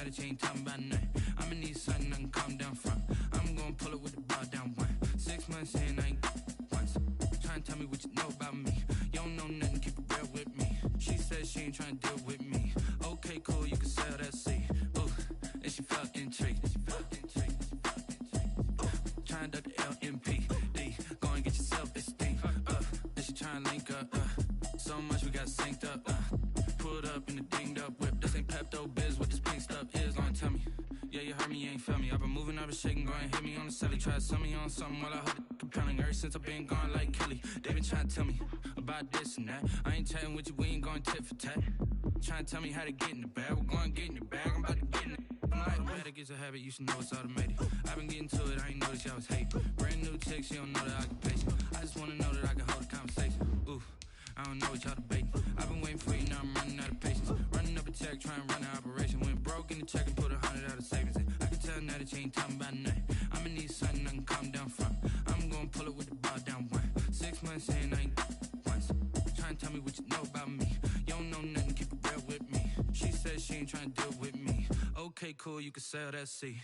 that you ain't talking about nothing. I'ma need something I can calm down from. I'm gonna pull it with the bar down one. 6 months in, I ain't once. Trying to tell me what you know about me. You don't know nothing, keep it real with me. She said she ain't trying to deal with me. Okay, cool, you can sell that seat. Ooh, and she felt intrigued. Trying to duck the LMP. D, go and get your self-esteem. And she trying to link up. So much we got synced up. Pulled up in the dinged up whip. This ain't Pepto-Biz, what this pink stuff is. Don't tell me. Yeah, you heard me, you ain't feel me. I've been moving, I've been shaking, go and hit me on the celly. Try to sell me on something while I hold it compelling. Ever since I've been gone like Kelly, they been trying to tell me about this and that. I ain't chatting with you, we ain't going tit for tat. Trying to tell me how to get in the bag. We're going to get in the bag, I'm about to get in it. I'm like, better get a habit, you should know it's automated. I've been getting to it, I ain't noticed y'all was hating. Brand new chick, she don't know that I can pace it. I just wanna know that I can hold a conversation. Ooh, I don't know what y'all debating. I've been waiting for you, now I'm running out of patience. Running up a check, trying to run an operation. Went broke in the check and put 100 out of savings in. I can tell now that you ain't talking about nothing. I'ma need something I can calm down from. I'm gonna pull it with the bar down one. 6 months in, I ain't once. Trying to tell me what you know about me. You don't know nothing, keep it real with me. She said she ain't trying to deal with me. Okay, cool, you can sell that seat.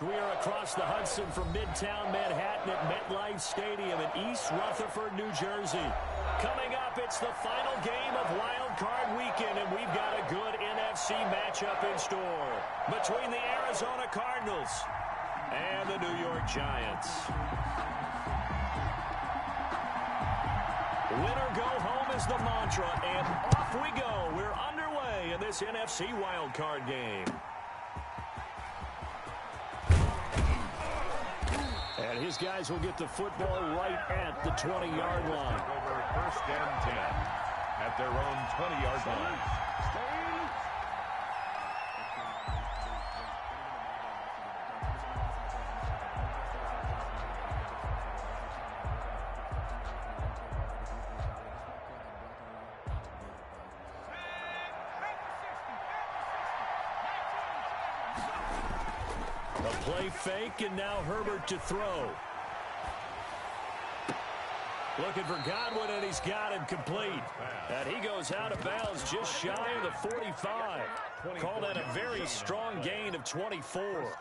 We are across the Hudson from Midtown Manhattan at MetLife Stadium in East Rutherford, New Jersey. Coming up, it's the final game of Wild Card Weekend, and we've got a good NFC matchup in store between the Arizona Cardinals and the New York Giants. Winner go home is the mantra, and off we go. We're underway in this NFC Wild Card game. And his guys will get the football right at the 20-yard line. Over first and 10 at their own 20-yard line. A play fake, and now Herbert to throw. Looking for Godwin, and he's got him complete. And he goes out of bounds just shy of the 45. Call that a very strong gain of 24.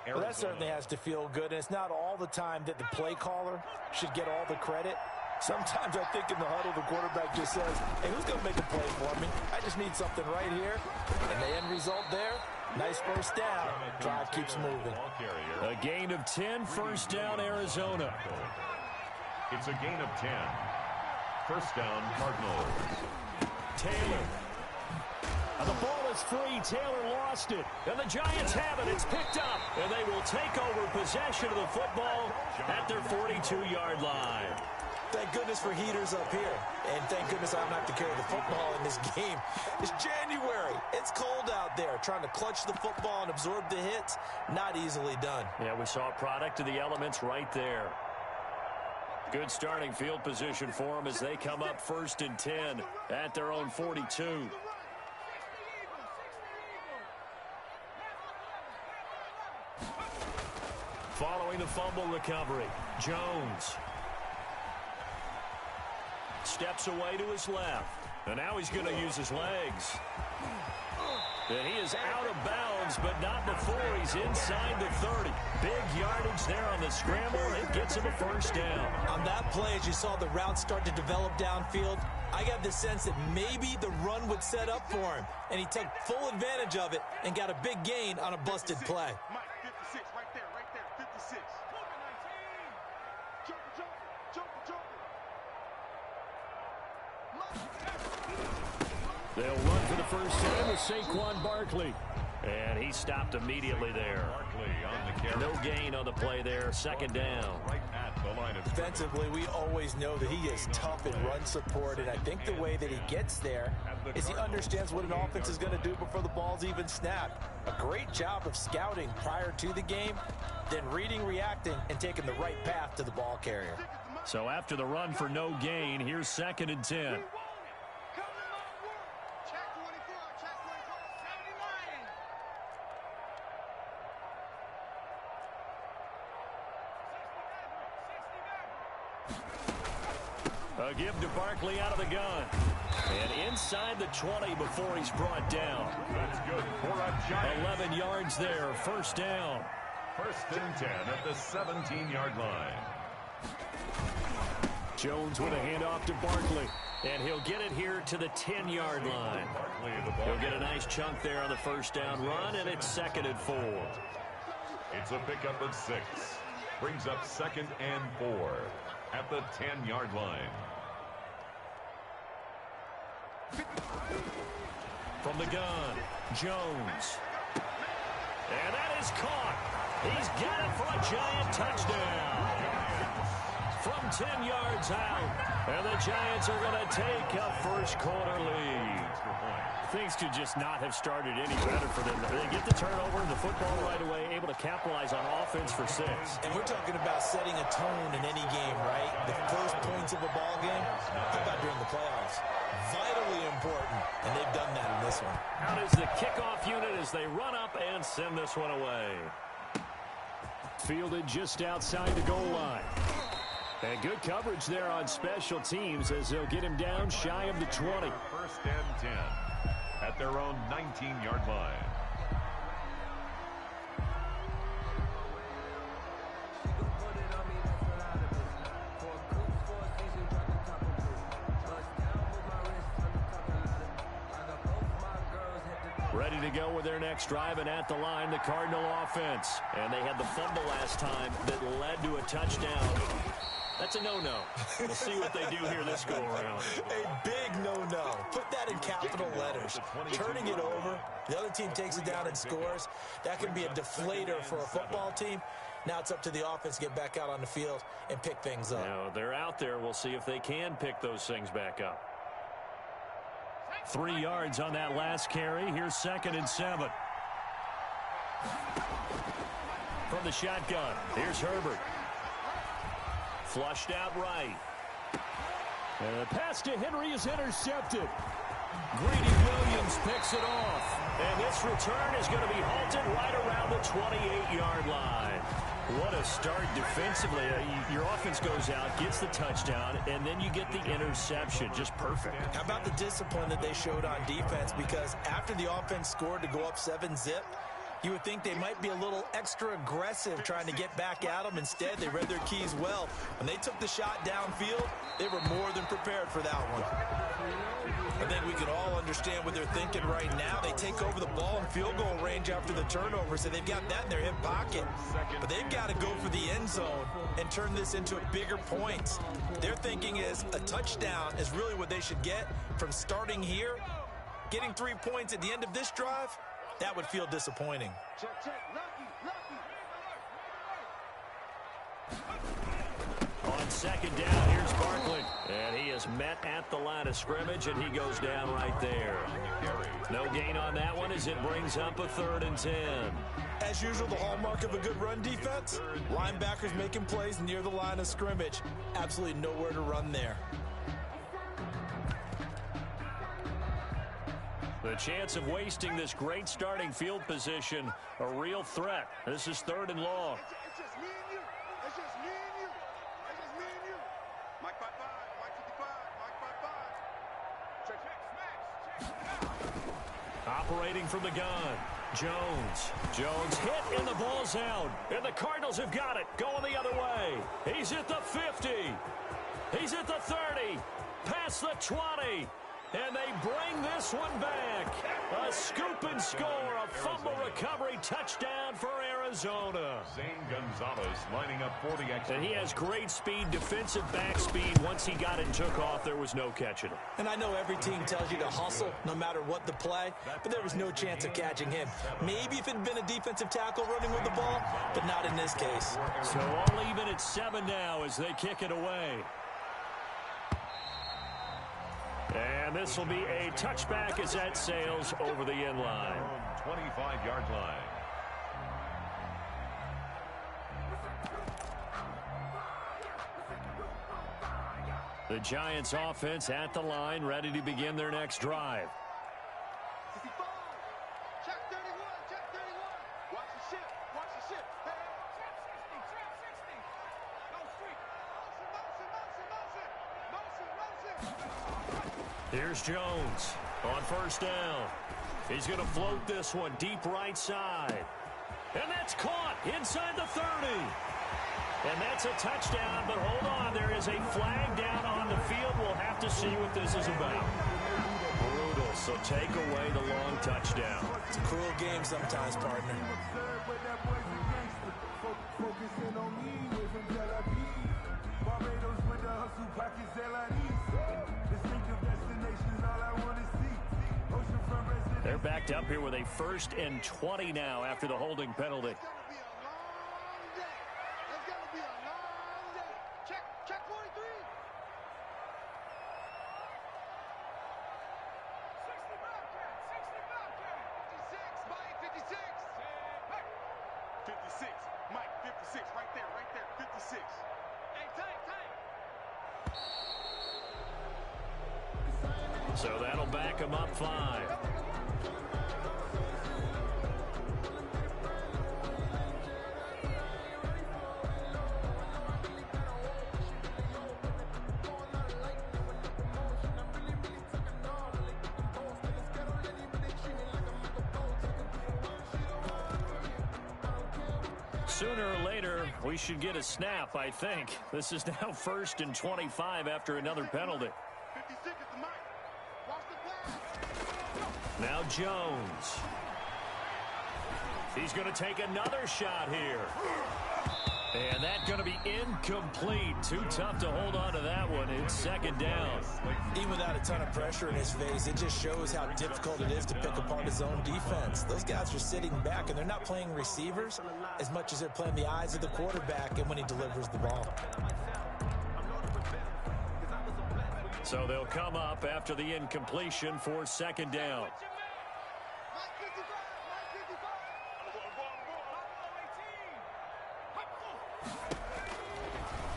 Well, that certainly has to feel good, and it's not all the time that the play caller should get all the credit. Sometimes I think in the huddle, the quarterback just says, hey, who's going to make a play for me? I just need something right here. And the end result there, nice first down. Drive keeps moving. A gain of 10, first down, Arizona. It's a gain of 10. First down, Cardinals. Taylor. And the ball is free. Taylor lost it. And the Giants have it. It's picked up. And they will take over possession of the football at their 42-yard line. Thank goodness for heaters up here. And thank goodness I don't have to carry the football in this game. It's January. It's cold out there. Trying to clutch the football and absorb the hits, not easily done. Yeah, we saw a product of the elements right there. Good starting field position for them as they come up first and 10 at their own 42. Following the fumble recovery, Jones steps away to his left. And now he's going to use his legs. And he is out of bounds, but not before he's inside the 30. Big yardage there on the scramble. It gets him a first down. On that play, as you saw the route start to develop downfield, I got the sense that maybe the run would set up for him. And he took full advantage of it and got a big gain on a busted play. Mike, 56, right there, 56. They'll run for the first time with Saquon Barkley. And he stopped immediately there. Barkley on the carry. No gain on the play there. Second down. Right at the line of Defensively, we always know that he is tough in run support, and I think the way that he gets there is he understands what an offense is going to do before the ball's even snapped. A great job of scouting prior to the game, then reading, reacting, and taking the right path to the ball carrier. So after the run for no gain, here's second and 10. A give to Barkley out of the gun. And inside the 20 before he's brought down. That's good for a Giants. 11 yards there, first down. First and 10 at the 17-yard line. Jones with a handoff to Barkley. And he'll get it here to the 10-yard line. He'll get a nice chunk there on the first down run, and it's 2nd and 4. It's a pickup of 6. Brings up 2nd and 4 at the 10-yard line. From the gun, Jones. And that is caught. He's got it for a Giant touchdown. From 10 yards out. And the Giants are going to take a first quarter lead. Things could just not have started any better for them. They get the turnover, the football right away, able to capitalize on offense for 6. And we're talking about setting a tone in any game, right? The first points of a ball game, how about during the playoffs? Vitally important, and they've done that in this one. Out is the kickoff unit as they run up and send this one away. Fielded just outside the goal line. And good coverage there on special teams as they'll get him down shy of the 20. First and 10 at their own 19-yard line. Ready to go with their next drive, and at the line, the Cardinal offense. And they had the fumble last time that led to a touchdown. That's a no-no. We'll see what they do here this go-around. A big no-no. Put that in capital letters. Turning it over, the other team takes it down and scores. That can be a deflator for a football team. Now it's up to the offense to get back out on the field and pick things up. Now, they're out there. We'll see if they can pick those things back up. 3 yards on that last carry. Here's 2nd and 7. From the shotgun, here's Herbert. Flushed out right. And the pass to Henry is intercepted. Greedy Williams picks it off. And this return is going to be halted right around the 28-yard line. What a start defensively. Your offense goes out, gets the touchdown, and then you get the interception. Just perfect. How about the discipline that they showed on defense? Because after the offense scored to go up 7-zip, you would think they might be a little extra aggressive trying to get back at them. Instead, they read their keys well. When they took the shot downfield, they were more than prepared for that one. I think we can all understand what they're thinking right now. They take over the ball in field goal range after the turnover, so they've got that in their hip pocket. But they've got to go for the end zone and turn this into a bigger points. Their thinking is a touchdown is really what they should get from starting here. Getting 3 points at the end of this drive, that would feel disappointing. On 2nd down, here's Barkley. And he is met at the line of scrimmage, and he goes down right there. No gain on that one as it brings up a 3rd and 10. As usual, the hallmark of a good run defense, linebackers making plays near the line of scrimmage. Absolutely nowhere to run there. The chance of wasting this great starting field position, a real threat. This is 3rd and long. It's just me and you. It's just me and you. It's just me and you. Mike 55, Mike 55, Mike 55. Check. Operating from the gun, Jones hit and the ball's out. And the Cardinals have got it, going the other way. He's at the 50. He's at the 30. Past the 20. And they bring this one back. A scoop and score, a fumble recovery touchdown for Arizona. Zane Gonzalez lining up for the extra. And he has great speed, defensive back speed. Once he got it and took off, there was no catching him. And I know every team tells you to hustle no matter what the play, but there was no chance of catching him. Maybe if it had been a defensive tackle running with the ball, but not in this case. So all even at 7 now as they kick it away. And this will be a touchback as that sails over the end line. 25-yard line. The Giants offense at the line, ready to begin their next drive. 55. Check 31. Check 31. Watch the ship. Watch the ship. Hey. Trap 60. Trap 60. Go street. Motion, motion, motion. Here's Jones on first down. He's going to float this one deep right side. And that's caught inside the 30. And that's a touchdown, but hold on. There is a flag down on the field. We'll have to see what this is about. Brutal, so take away the long touchdown. It's a cruel game sometimes, partner. They're backed up here with a 1st and 20 now after the holding penalty. So that'll back him up 5. Sooner or later, we should get a snap, I think. This is now 1st and 25 after another penalty. Now Jones. He's going to take another shot here. And that's going to be incomplete. Too tough to hold on to that one. It's 2nd down. Even without a ton of pressure in his face, it just shows how difficult it is to pick apart his own defense. Those guys are sitting back, and they're not playing receivers as much as they're playing the eyes of the quarterback and when he delivers the ball. So they'll come up after the incompletion for 2nd down.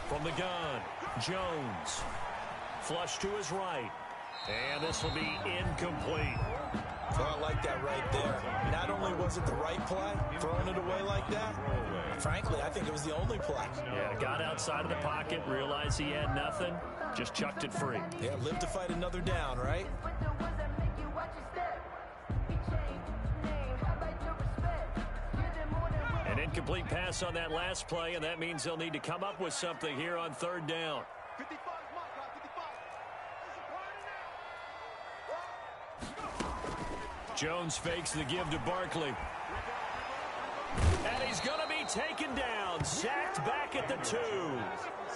From the gun, Jones. Flush to his right. And this will be incomplete. Well, I like that right there. Not only was it the right play, throwing it away like that, frankly, I think it was the only play. Yeah, got outside of the pocket, realized he had nothing, just chucked it free. Yeah, live to fight another down, right? An incomplete pass on that last play, and that means they'll need to come up with something here on 3rd down. Jones fakes the give to Barkley. And he's going to be taken down, sacked back at the 2.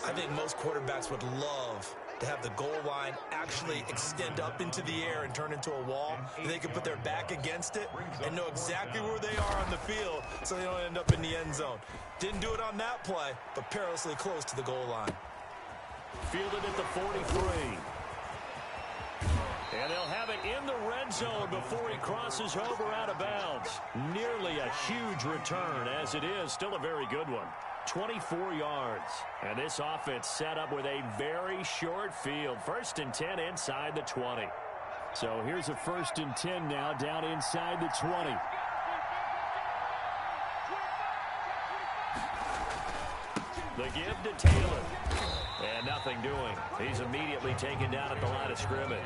I think most quarterbacks would love to have the goal line actually extend up into the air and turn into a wall. They can put their back against it and know exactly where they are on the field so they don't end up in the end zone. Didn't do it on that play, but perilously close to the goal line. Fielded at the 43. And they'll have it in the red zone before he crosses over out of bounds. Nearly a huge return, as it is. Still a very good one. 24 yards. And this offense set up with a very short field. 1st and 10 inside the 20. So here's a 1st and 10 now down inside the 20. The give to Taylor. And nothing doing. He's immediately taken down at the line of scrimmage.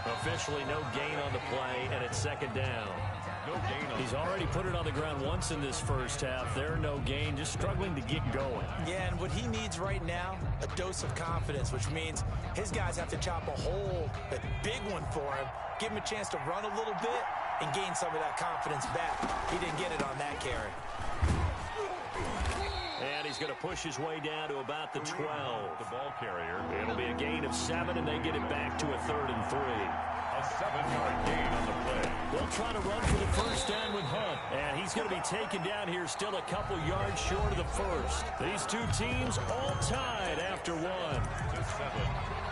Officially no gain on the play, and it's 2nd down. No gain on. He's already put it on the ground once in this first half. There, no gain, just struggling to get going. Yeah, and what he needs right now, a dose of confidence, which means his guys have to chop a hole, a big one for him, give him a chance to run a little bit and gain some of that confidence back. He didn't get it on that carry. And he's going to push his way down to about the 12. The ball carrier. It'll be a gain of 7, and they get it back to a 3rd and 3. A 7-yard gain on the play. They'll try to run for the 1st down with Hunt. And he's going to be taken down here still a couple yards short of the 1st. These two teams all tied after 1. To 7.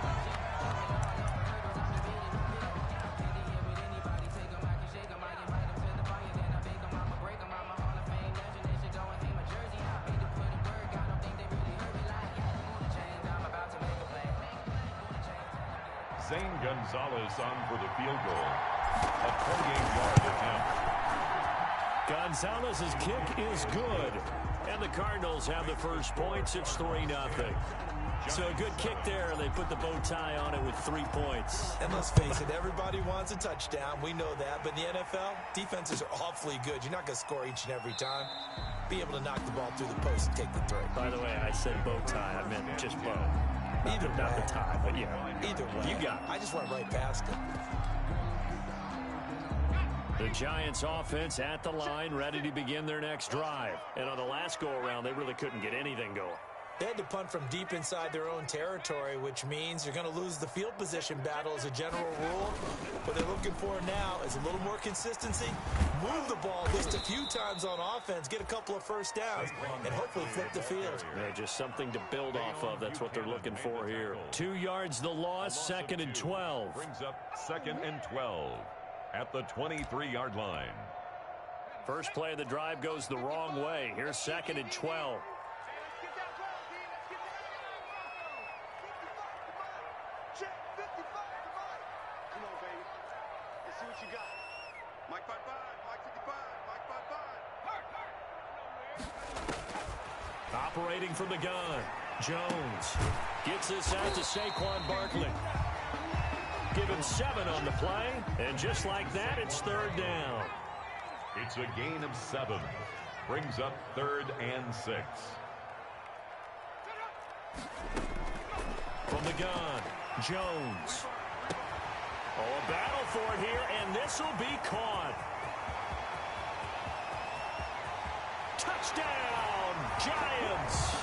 Zane Gonzalez on for the field goal. A 28-yard attempt. Gonzalez's kick is good. And the Cardinals have the first points. It's 3-0. So a good kick there, and they put the bow tie on it with 3 points. And let's face it, everybody wants a touchdown. We know that. But in the NFL, defenses are awfully good. You're not going to score each and every time. Be able to knock the ball through the post and take the throw. By the way, I said bow tie. I meant just bow. Either way. Not the tie, but yeah. Either way. You got it. I just went right past it. The Giants offense at the line, ready to begin their next drive. And on the last go-around, they really couldn't get anything going. They had to punt from deep inside their own territory, which means you're going to lose the field position battle as a general rule. What they're looking for now is a little more consistency, move the ball at least a few times on offense, get a couple of first downs, and hopefully flip the field. Yeah, just something to build off of. That's what they're looking for here. 2 yards the loss, 2nd and 12. Brings up 2nd and 12 at the 23-yard line. First play of the drive goes the wrong way. Here's 2nd and 12. Operating from the gun, Jones gets this out to Saquon Barkley. Give him 7 on the play, and just like that, it's 3rd down. It's a gain of 7. Brings up 3rd and 6. From the gun, Jones. Oh, a battle for it here, and this will be caught. Touchdown, Giants.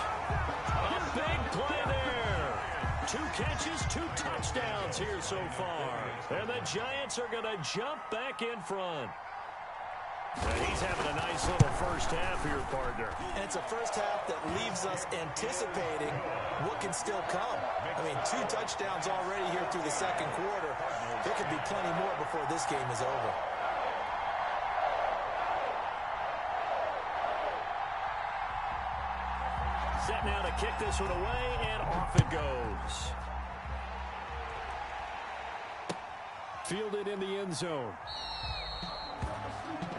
A big play there. 2 catches, 2 touchdowns here so far. And the Giants are going to jump back in front. And he's having a nice little first half here, partner. And it's a first half that leaves us anticipating what can still come. I mean, 2 touchdowns already here through the 2nd quarter. There could be plenty more before this game is over. Set now to kick this one away, and off it goes. Fielded in the end zone.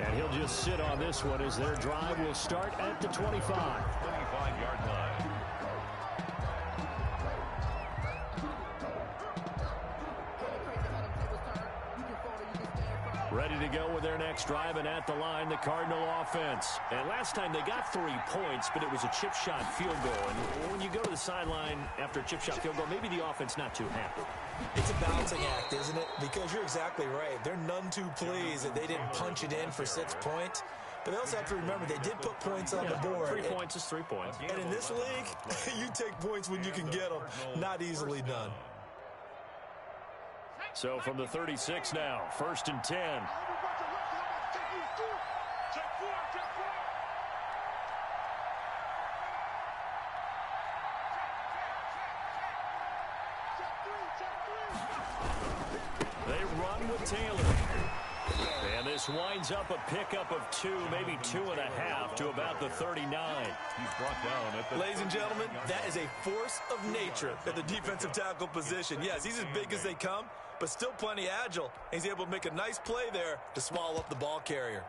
And he'll just sit on this one as their drive will start at the 25. 25-yard line. Ready to go with their next drive, and at the line, the Cardinal offense. And last time they got 3 points, but it was a chip shot field goal. And when you go to the sideline after a chip shot field goal, maybe the offense not too happy. It's a balancing act, isn't it? Because you're exactly right. They're none too pleased that they didn't punch it in for 6 points. But they also have to remember they did put points on the board. 3 points is 3 points. And in this league, you take points when you can get them. Not easily done. So from the 36 now, 1st and 10. They run with Taylor. And this winds up a pickup of 2, maybe 2.5 to about the 39. He's brought down at the... Ladies and gentlemen, that is a force of nature at the defensive tackle position. Yes, he's as big as they come, but still plenty agile. He's able to make a nice play there to swallow up the ball carrier.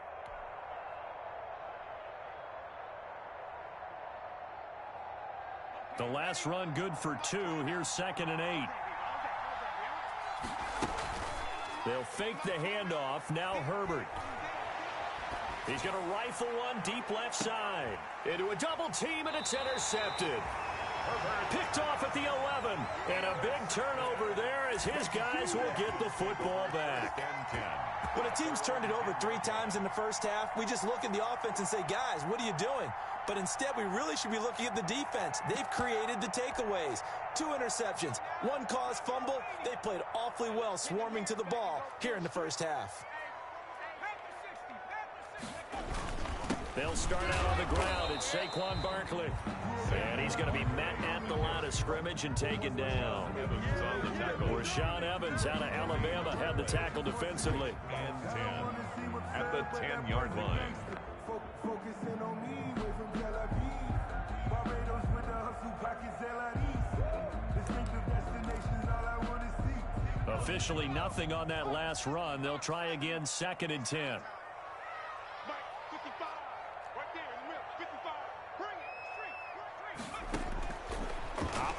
The last run good for 2. Here's 2nd and 8. They'll fake the handoff. Now Herbert. He's going to rifle one deep left side. Into a double team, and it's intercepted. Herbert picked off at the 11. And a big turnover there as his guys will get the football back. When a team's turned it over 3 times in the first half, we just look at the offense and say, guys, what are you doing? But instead, we really should be looking at the defense. They've created the takeaways. 2 interceptions, 1 caused fumble. They played awfully well swarming to the ball here in the first half. They'll start out on the ground. It's Saquon Barkley. And he's going to be met at the line of scrimmage and taken down. Rashaan Evans out of Alabama had the tackle defensively. And 10 at the 10-yard line. Officially nothing on that last run. They'll try again, 2nd and 10.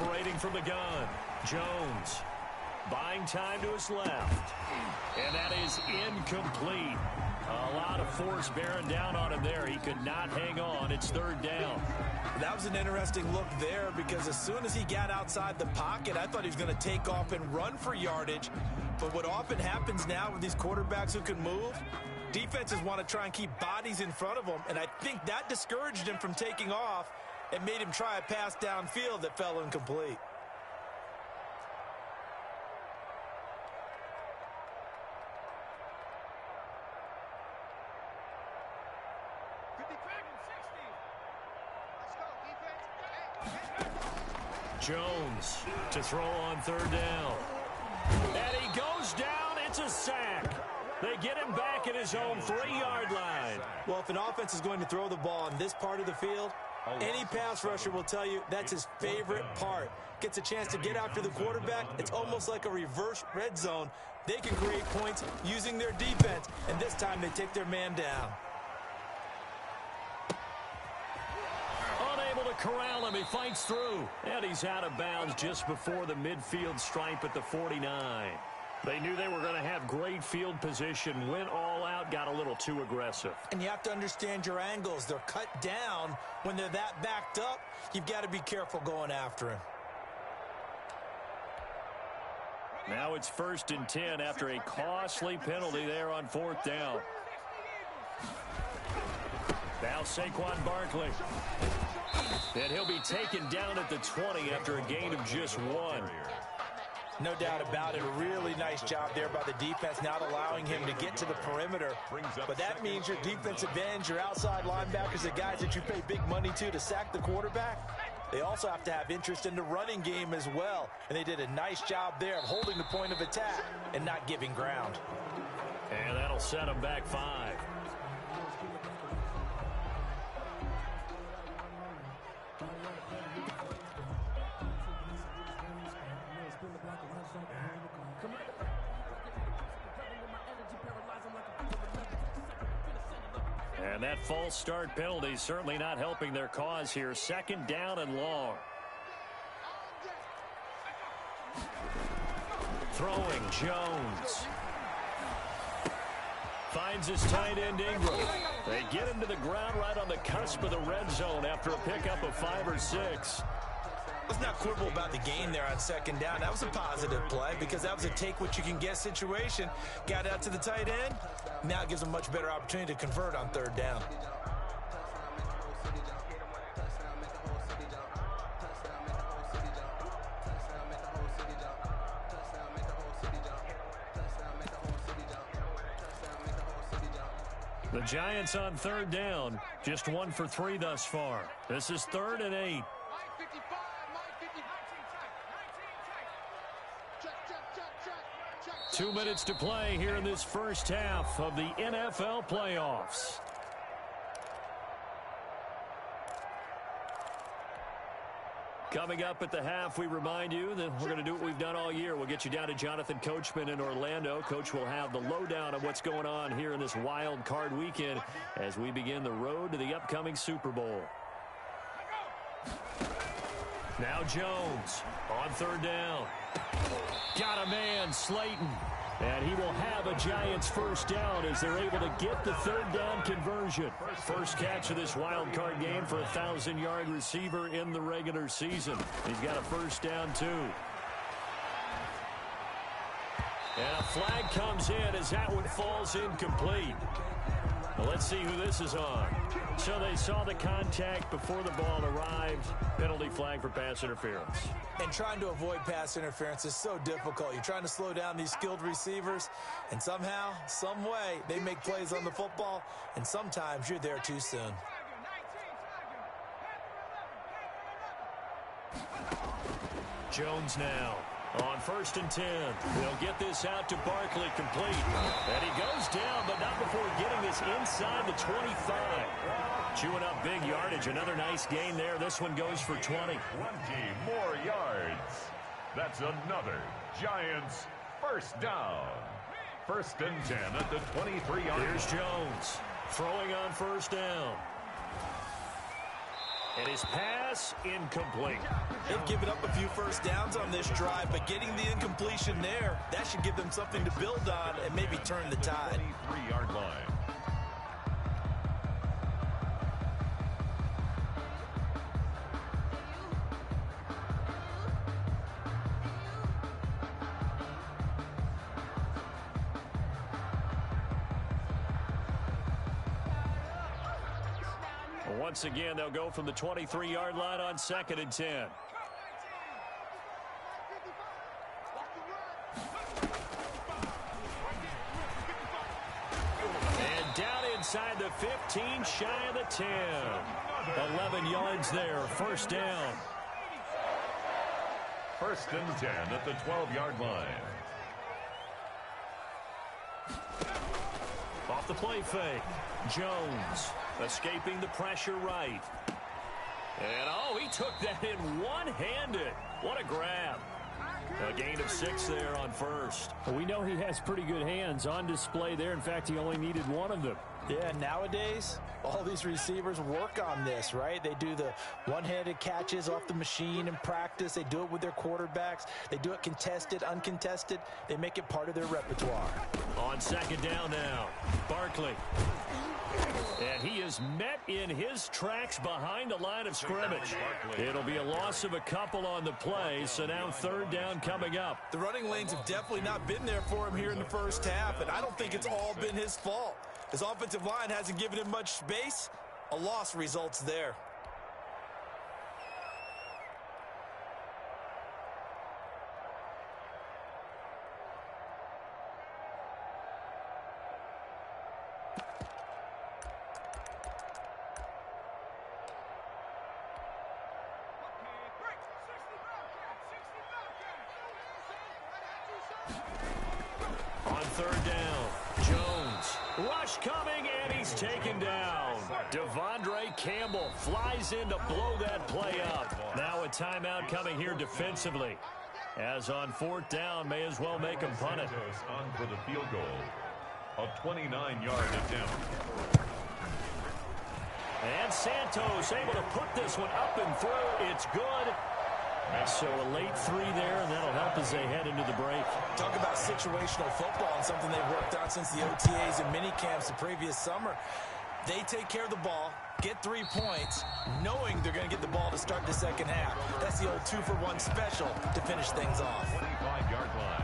Operating from the gun, Jones. Buying time to his left. And that is incomplete. A lot of force bearing down on him there. He could not hang on. It's third down. That was an interesting look there because as soon as he got outside the pocket, I thought he was going to take off and run for yardage. But what often happens now with these quarterbacks who can move, defenses want to try and keep bodies in front of them, and I think that discouraged him from taking off and made him try a pass downfield that fell incomplete. Jones to throw on third down. And he goes down. It's a sack. They get him back at his own 3-yard line. Well, if an offense is going to throw the ball in this part of the field, any pass rusher will tell you that's his favorite part. Gets a chance to get after the quarterback. It's almost like a reverse red zone. They can create points using their defense, and this time they take their man down. Unable to corral him. He fights through. And he's out of bounds just before the midfield stripe at the 49. They knew they were going to have great field position, went all out, got a little too aggressive. And you have to understand your angles. They're cut down. When they're that backed up, you've got to be careful going after him. Now it's 1st and 10 after a costly penalty there on 4th down. Now Saquon Barkley. And he'll be taken down at the 20 after a gain of just 1. No doubt about it. A really nice job there by the defense, not allowing him to get to the perimeter. But that means your defensive ends, your outside linebackers, the guys that you pay big money to sack the quarterback, they also have to have interest in the running game as well. And they did a nice job there of holding the point of attack and not giving ground. And that'll set them back 5. And that false start penalty certainly not helping their cause here. 2nd down and long. Throwing Jones. Finds his tight end Ingram. They get him to the ground right on the cusp of the red zone after a pickup of 5 or 6. Let's not quibble about the gain there on 2nd down. That was a positive play because that was a take-what-you-can-get situation. Got out to the tight end. Now it gives them a much better opportunity to convert on 3rd down. The Giants on 3rd down. Just 1 for 3 thus far. This is 3rd and 8. 2 minutes to play here in this first half of the NFL playoffs. Coming up at the half, we remind you that we're going to do what we've done all year. We'll get you down to Jonathan Coachman in Orlando. Coach will have the lowdown of what's going on here in this wild card weekend as we begin the road to the upcoming Super Bowl. Now Jones on 3rd down. Got a man, Slayton. And he will have a Giants first down as they're able to get the 3rd down conversion. First catch of this wild card game for a 1,000-yard receiver in the regular season. He's got a first down, too. And a flag comes in as that one falls incomplete. Well, let's see who this is on. So they saw the contact before the ball arrived. Penalty flag for pass interference. And trying to avoid pass interference is so difficult. You're trying to slow down these skilled receivers, and somehow, some way, they make plays on the football, and sometimes you're there too soon. Jones now on 1st and 10. They'll get this out to Barkley complete. And he goes down, but not before getting this inside the 25. Chewing up big yardage. Another nice gain there. This one goes for 20. 20 more yards. That's another Giants first down. 1st and 10 at the 23-yard line. Here's Jones throwing on 1st down. And his pass incomplete. They've given up a few first downs on this drive, but getting the incompletion there, that should give them something to build on and maybe turn the tide. 23-yard line. Once again, they'll go from the 23-yard line on 2nd and 10. And down inside the 15, shy of the 10. 11 yards there, first down. 1st and 10 at the 12-yard line. Off the play fake. Jones escaping the pressure right. And, oh, he took that in one-handed. What a grab. A gain of 6 there on first. Well, we know he has pretty good hands on display there. In fact, he only needed one of them. Yeah, nowadays, all these receivers work on this, right? They do the one-handed catches off the machine in practice. They do it with their quarterbacks. They do it contested, uncontested. They make it part of their repertoire. On 2nd down now, Barkley. And he is met in his tracks behind the line of scrimmage. It'll be a loss of a couple on the play, so now 3rd down coming up. The running lanes have definitely not been there for him here in the first half, and I don't think it's all been his fault. His offensive line hasn't given him much space. A loss results there. On 3rd down, Jones. Rush coming, and he's taken down. Devondre Campbell flies in to blow that play up. Now a timeout coming here defensively. As on 4th down, may as well make him punt it. On for the field goal. A 29-yard attempt. And Santos able to put this one up and through. It's good. So a late 3 there, and that'll help as they head into the break. Talk about situational football and something they've worked on since the OTAs and mini camps the previous summer. They take care of the ball, get 3 points, knowing they're going to get the ball to start the second half. That's the old 2-for-1 special to finish things off. 25-yard line.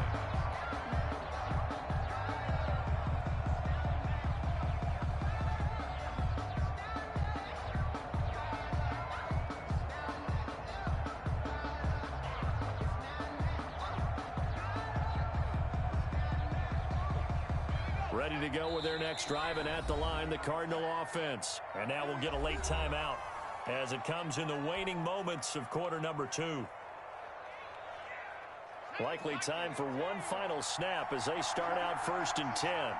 Ready to go with their next drive, and at the line, the Cardinal offense. And now we'll get a late timeout as it comes in the waning moments of quarter number 2. Likely time for one final snap as they start out 1st and 10.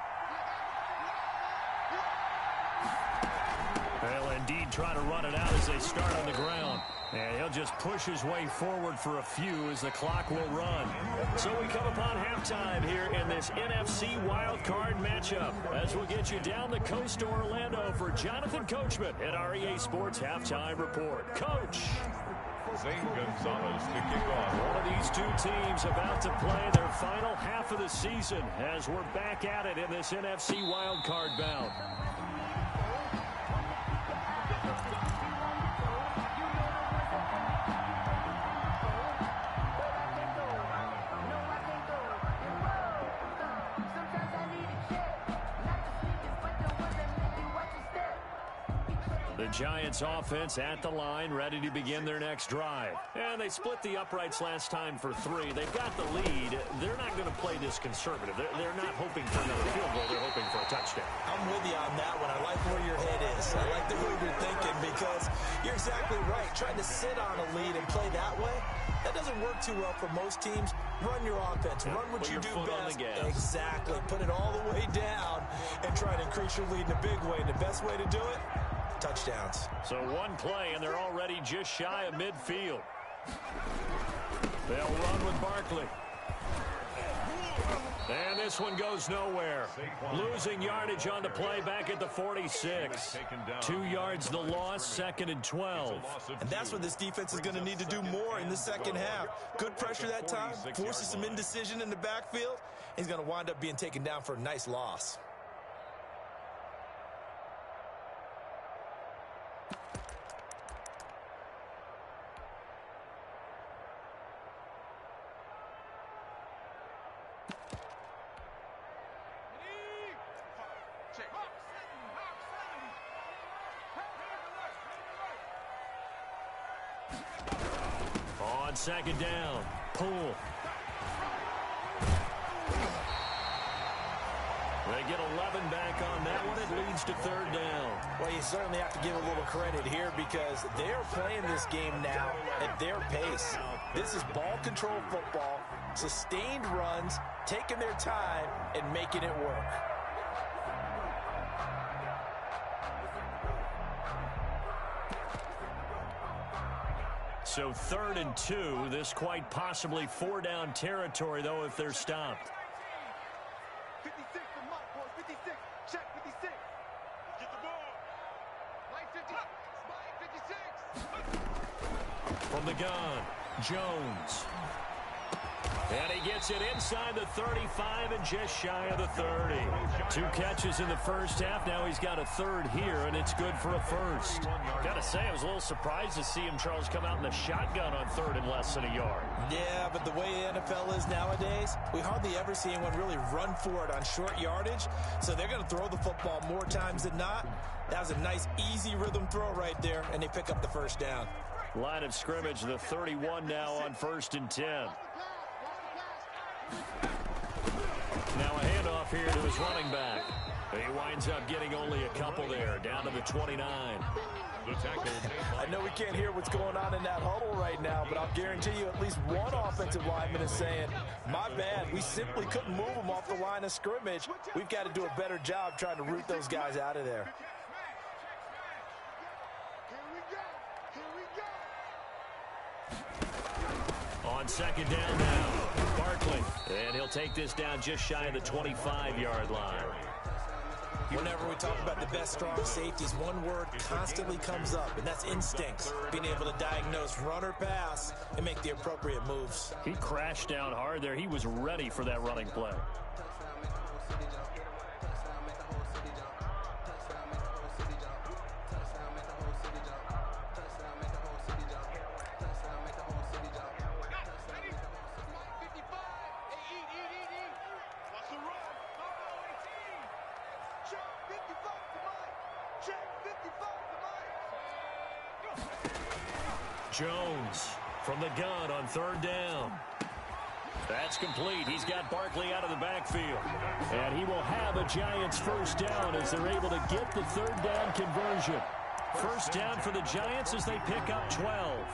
They'll indeed try to run it out as they start on the ground. And he'll just push his way forward for a few as the clock will run. So we come upon halftime here in this NFC wildcard matchup as we'll get you down the coast to Orlando for Jonathan Coachman at our EA Sports Halftime Report. Coach. Zane Gonzalez to kick off. One of these two teams about to play their final half of the season as we're back at it in this NFC wildcard bout. The Giants offense at the line, ready to begin their next drive. And they split the uprights last time for 3. They've got the lead. They're not going to play this conservative. They're not hoping for another field goal. They're hoping for a touchdown. I'm with you on that one. I like where your head is. I like the move you're thinking because you're exactly right. Trying to sit on a lead and play that way, that doesn't work too well for most teams. Run your offense. Run what you do best. Exactly. Put it all the way down and try to increase your lead in a big way. And the best way to do it, touchdowns. So one play, and they're already just shy of midfield. They'll run with Barkley. And this one goes nowhere. Losing yardage on the play back at the 46. 2 yards the loss, 2nd and 12. And that's what this defense is going to need to do more in the second half. Good pressure that time, forces some indecision in the backfield. He's going to wind up being taken down for a nice loss. On 2nd down, Poole. They get 11 back on that one. It leads to 3rd down. Well, you certainly have to give a little credit here because they're playing this game now at their pace. This is ball control football, sustained runs, taking their time, and making it work. So 3rd and 2. This quite possibly 4-down territory, though, if they're stopped. 56 for Mike, boys. 56. Check 56. Get the ball. Mike 56. From the gun, Jones. And he gets it inside the 35 and just shy of the 30. 2 catches in the first half. Now he's got a 3rd here, and it's good for a 1st. Got to say, I was a little surprised to see him, Charles, come out in the shotgun on 3rd and less than a yard. Yeah, but the way the NFL is nowadays, we hardly ever see anyone really run for it on short yardage. So they're going to throw the football more times than not. That was a nice, easy rhythm throw right there, and they pick up the 1st down. Line of scrimmage, the 31 now on 1st and 10. Now a handoff here to his running back. He winds up getting only a couple there, down to the 29. I know we can't hear what's going on in that huddle right now, but I'll guarantee you at least one offensive lineman is saying, my bad, we simply couldn't move them off the line of scrimmage. We've got to do a better job trying to root those guys out of there. On 2nd down now, Barkley. And he'll take this down just shy of the 25-yard line. Whenever we talk about the best strong safeties, one word constantly comes up, and that's instincts. Being able to diagnose run or pass and make the appropriate moves. He crashed down hard there. He was ready for that running play. Jones from the gun on 3rd down. That's complete. He's got Barkley out of the backfield. And he will have a Giants 1st down as they're able to get the 3rd down conversion. 1st down for the Giants as they pick up 12.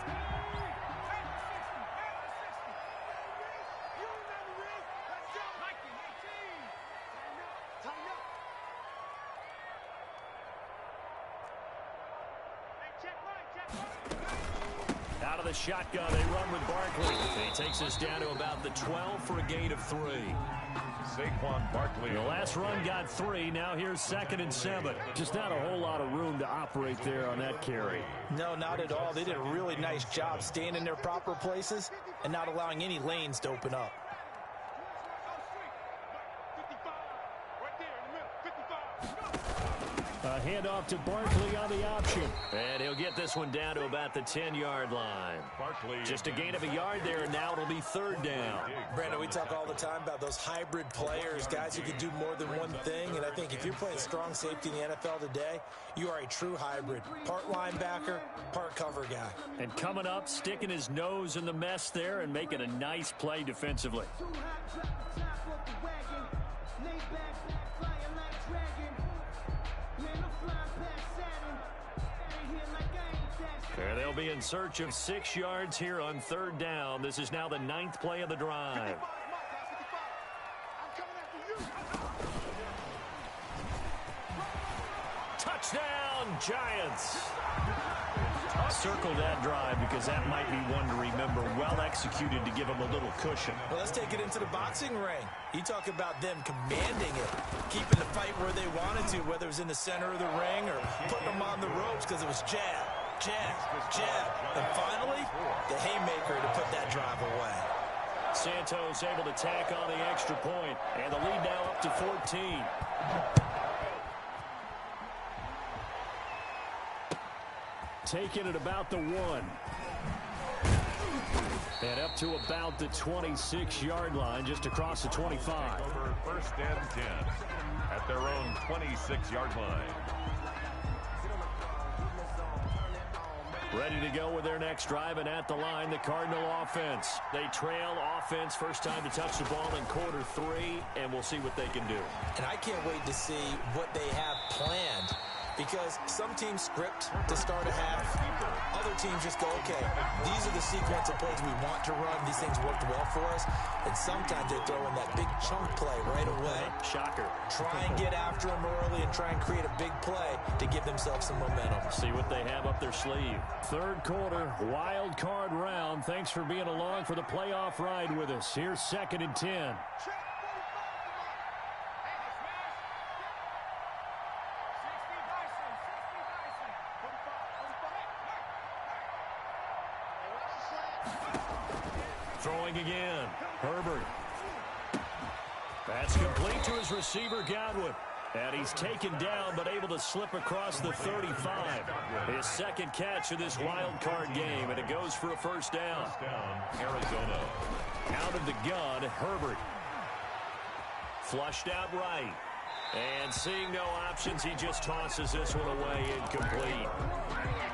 Out of the shotgun, they run with Barkley. He takes us down to about the 12 for a gain of 3. Saquon Barkley. The last run got 3. Now here's 2nd and 7. Just not a whole lot of room to operate there on that carry. No, not at all. They did a really nice job staying in their proper places and not allowing any lanes to open up. A handoff to Barkley on the option. And he'll get this one down to about the 10-yard line. Barkley. Just a gain of a yard there, and now it'll be 3rd down. Brandon, we talk all the time about those hybrid players, guys who can do more than one thing. And I think if you're playing strong safety in the NFL today, you are a true hybrid. Part linebacker, part cover guy. And coming up, sticking his nose in the mess there and making a nice play defensively. And they'll be in search of 6 yards here on 3rd down. This is now the 9th play of the drive. Touchdown, Giants. Circle that drive because that might be one to remember. Well executed to give them a little cushion. Well, let's take it into the boxing ring. You talk about them commanding it, keeping the fight where they wanted to, whether it was in the center of the ring or putting them on the ropes because it was jab, jab, jab. And finally, the haymaker to put that drive away. Santos able to tack on the extra point, and the lead now up to 14. Taking it about the 1. And up to about the 26-yard line, just across the 25. Over 1st and 10 at their own 26-yard line. Ready to go with their next drive, and at the line, the Cardinal offense. They trail offense, first time to touch the ball in quarter 3, and we'll see what they can do. And I can't wait to see what they have planned, because some teams script to start a half. Other teams just go, okay, these are the sequence of plays we want to run. These things worked well for us. And sometimes they throw in that big chunk play right away. Shocker. Try and get after them early and try and create a big play to give themselves some momentum. See what they have up their sleeve. Third quarter, wild card round. Thanks for being along for the playoff ride with us. Here's 2nd and 10. Throwing again. Herbert. That's complete to his receiver, Godwin. And he's taken down, but able to slip across the 35. His second catch of this wild card game, and it goes for a first down. First down, Arizona. Out of the gun, Herbert. Flushed out right. And seeing no options, he just tosses this one away incomplete.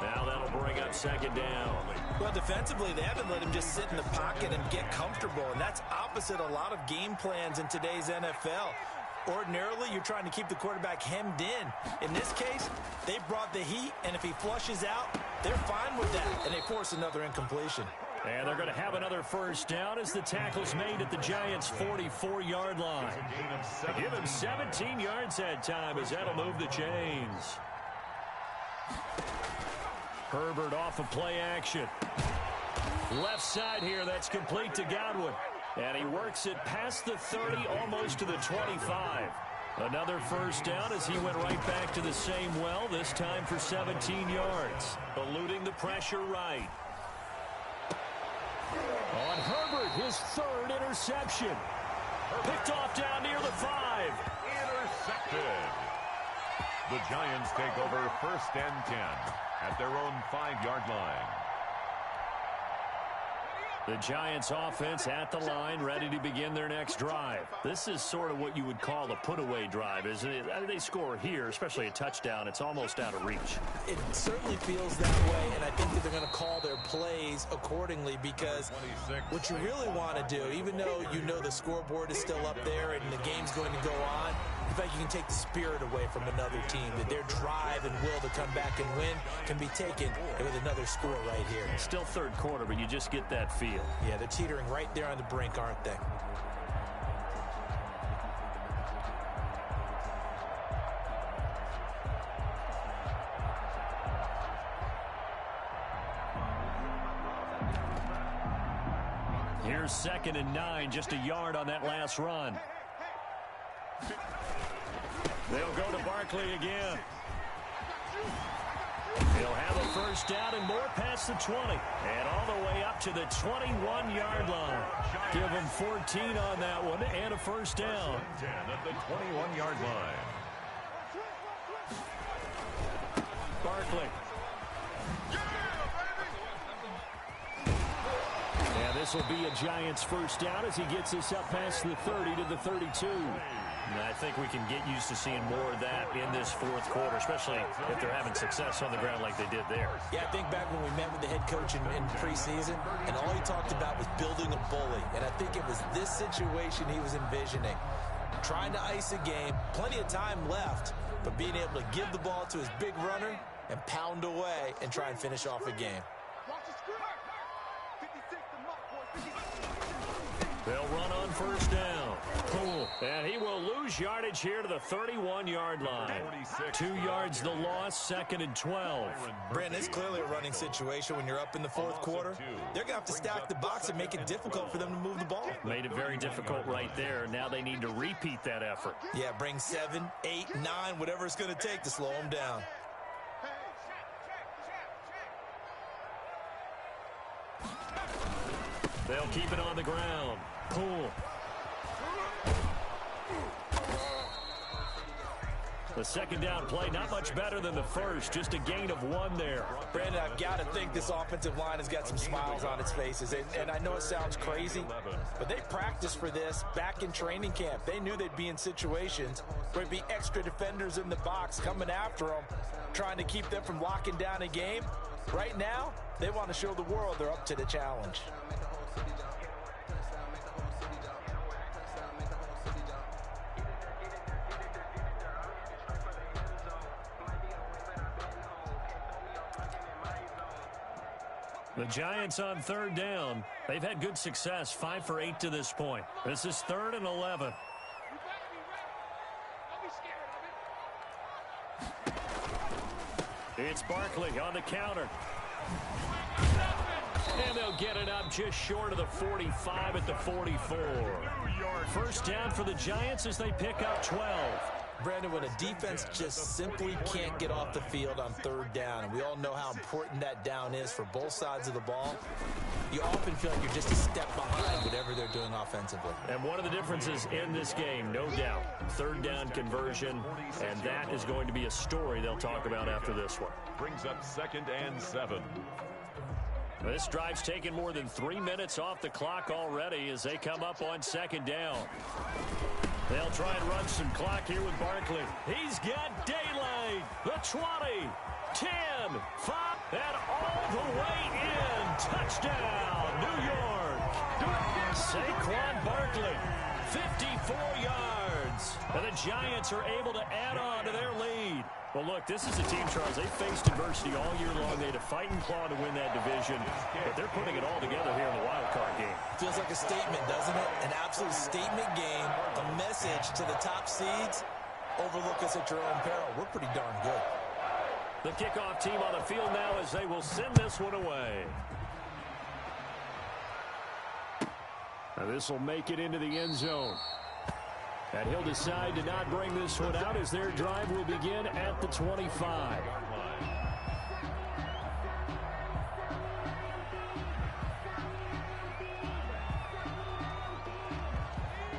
Now that'll bring up 2nd down. Well, defensively, they haven't let him just sit in the pocket and get comfortable, and that's opposite a lot of game plans in today's NFL. Ordinarily, you're trying to keep the quarterback hemmed in. In this case, they brought the heat, and if he flushes out, they're fine with that, and they force another incompletion. And they're going to have another first down as the tackle's made at the Giants' 44-yard line. Give him 17 yards that time as that'll move the chains. Herbert off of play action. Left side here, that's complete to Godwin. And he works it past the 30, almost to the 25. Another first down as he went right back to the same well, this time for 17 yards. Eluding the pressure right. On Herbert, his 3rd interception. Picked off down near the 5. Intercepted. The Giants take over 1st and 10 at their own 5-yard line. The Giants offense at the line, ready to begin their next drive. This is sort of what you would call a put-away drive, isn't it? They score here, especially a touchdown. It's almost out of reach. It certainly feels that way, and I think that they're going to call their plays accordingly, because what you really want to do, even though you know the scoreboard is still up there and the game's going to go on, in fact, you can take the spirit away from another team, that their drive and will to come back and win can be taken with another score right here. Still third quarter, but you just get that feel. Yeah, they're teetering right there on the brink, aren't they? Here's 2nd and 9, just a yard on that last run. They'll go to Barkley again. He'll have a first down and more past the 20. And all the way up to the 21-yard line. Give them 14 on that one and a first down. 10 at the 21-yard line. Barkley. And this will be a Giants first down as he gets us up past the 30 to the 32. And I think we can get used to seeing more of that in this 4th quarter, especially if they're having success on the ground like they did there. Yeah, I think back when we met with the head coach in preseason, and all he talked about was building a bully. And I think it was this situation he was envisioning. Trying to ice a game, plenty of time left, but being able to give the ball to his big runner and pound away and try and finish off a game. They'll run on first down. Poole. And he will lose yardage here to the 31-yard line. 2 yards the loss, 2nd and 12. Brandon, it's clearly a running situation when you're up in the fourth quarter. They're going to have to stack the box and make it difficult for them to move the ball. Made it very difficult right there. Now they need to repeat that effort. Yeah, bring 7, 8, 9, whatever it's going to take to slow them down. They'll keep it on the ground. Poole. The second down play, not much better than the first. Just a gain of 1 there. Brandon, I've got to think this offensive line has got some smiles on its faces. And I know it sounds crazy, but they practiced for this back in training camp. They knew they'd be in situations where there'd be extra defenders in the box coming after them, trying to keep them from locking down a game. Right now, they want to show the world they're up to the challenge. The Giants on 3rd down. They've had good success, 5 for 8 to this point. This is 3rd and 11. It's Barkley on the counter. And they'll get it up just short of the 45 at the 44. First down for the Giants as they pick up 12. Brandon, when a defense just simply can't get off the field on 3rd down, and we all know how important that down is for both sides of the ball, you often feel like you're just a step behind whatever they're doing offensively. And one of the differences in this game, no doubt, 3rd down conversion, and that is going to be a story they'll talk about after this one. Brings up 2nd and 7. This drive's taken more than 3 minutes off the clock already as they come up on 2nd down. They'll try and run some clock here with Barkley. He's got daylight. The 20, 10, 5, and all the way in. Touchdown, New York. Saquon Barkley, 54 yards. And the Giants are able to add on to their lead. Well, look, this is a team, Charles. They faced adversity all year long. They had to fight and claw to win that division, but they're putting it all together here in the wild card game. Feels like a statement, doesn't it? An absolute statement game, a message to the top seeds. Overlook us at your own peril. We're pretty darn good. The kickoff team on the field now as they will send this one away. Now this will make it into the end zone. And he'll decide to not bring this one out as their drive will begin at the 25.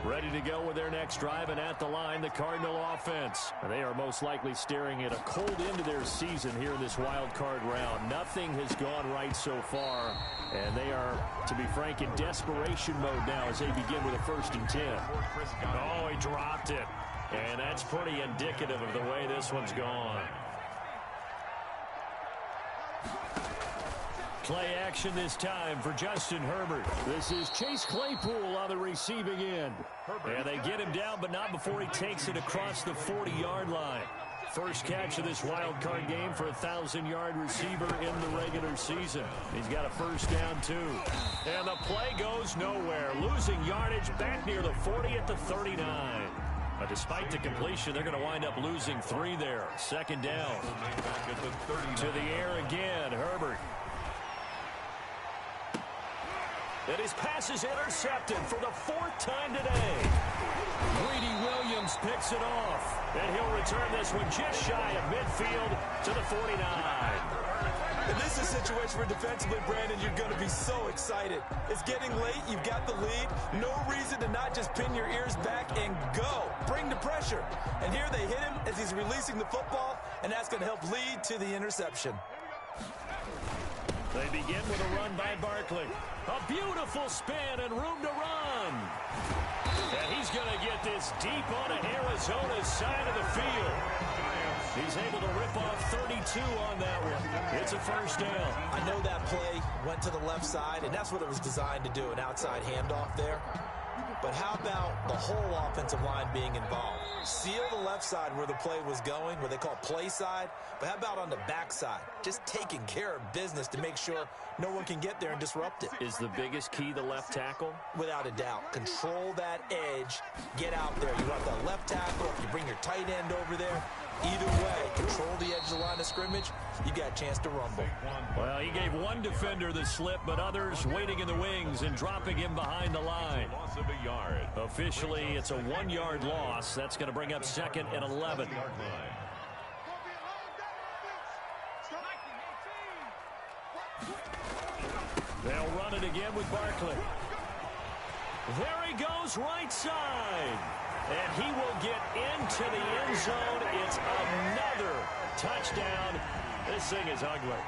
Ready to go with their next drive, and at the line, the Cardinal offense. And they are most likely staring at a cold end to their season here in this wild card round. Nothing has gone right so far, and they are, to be frank, in desperation mode now as they begin with a 1st and 10. Oh, he dropped it. And that's pretty indicative of the way this one's gone. Play action this time for Justin Herbert. This is Chase Claypool on the receiving end. And they get him down, but not before he takes it across the 40-yard line. First catch of this wild card game for a 1,000-yard receiver in the regular season. He's got a first down, too. And the play goes nowhere. Losing yardage back near the 40 at the 39. But despite the completion, they're going to wind up losing 3 there. Second down. To the air again, Herbert. And his pass is intercepted for the 4th time today. Greedy Williams picks it off. And he'll return this one just shy of midfield to the 49. And this is a situation where defensively, Brandon, you're going to be so excited. It's getting late. You've got the lead. No reason to not just pin your ears back and go. Bring the pressure. And here they hit him as he's releasing the football, and that's going to help lead to the interception. They begin with a run by Barkley. A beautiful spin and room to run. And he's going to get this deep onto Arizona's side of the field. He's able to rip off 32 on that one. It's a first down. I know that play went to the left side, and that's what it was designed to do, an outside handoff there. But how about the whole offensive line being involved? Seal the left side where the play was going, what they call play side. But how about on the back side? Just taking care of business to make sure no one can get there and disrupt it. Is the biggest key the left tackle? Without a doubt. Control that edge. Get out there. You want that left tackle. If you bring your tight end over there, either way, control the edge of the line of scrimmage, you got a chance to rumble. Well, he gave one defender the slip, but others waiting in the wings and dropping him behind the line. Loss of a yard. Officially, it's a 1-yard loss. That's going to bring up 2nd and 11. They'll run it again with Barkley. There he goes, right side. And he will get into the end zone. It's another touchdown. This thing is ugly.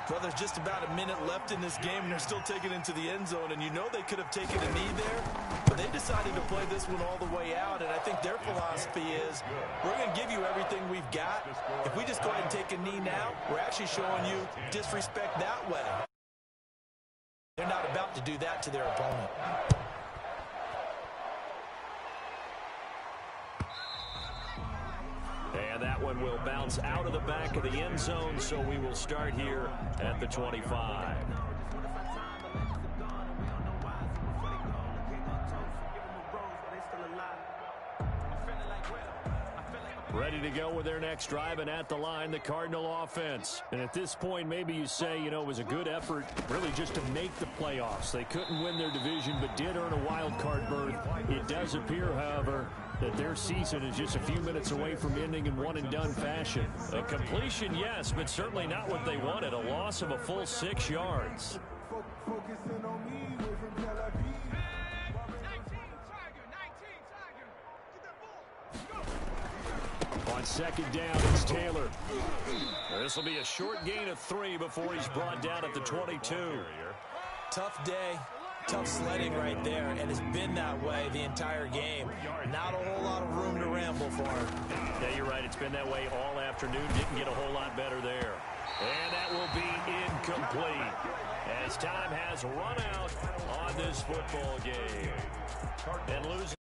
Well, there's just about a minute left in this game, and they're still taking it into the end zone. And you know they could have taken a knee there, but they decided to play this one all the way out. And I think their philosophy is, we're going to give you everything we've got. If we just go ahead and take a knee now, we're actually showing you disrespect that way. They're not about to do that to their opponent. And that one will bounce out of the back of the end zone, so we will start here at the 25. Ready to go with their next drive, and at the line, the Cardinal offense. And at this point, maybe you say, it was a good effort really just to make the playoffs. They couldn't win their division, but did earn a wild card berth. It does appear, however, that their season is just a few minutes away from ending in one-and-done fashion. A completion, yes, but certainly not what they wanted. A loss of a full 6 yards. Focusing on me, away from Tel Aviv. On 2nd down, it's Taylor. This will be a short gain of 3 before he's brought down at the 22. Tough day, tough sledding right there, and it's been that way the entire game. Not a whole lot of room to ramble for him. Yeah, you're right. It's been that way all afternoon. Didn't get a whole lot better there. And that will be incomplete as time has run out on this football game. And losing.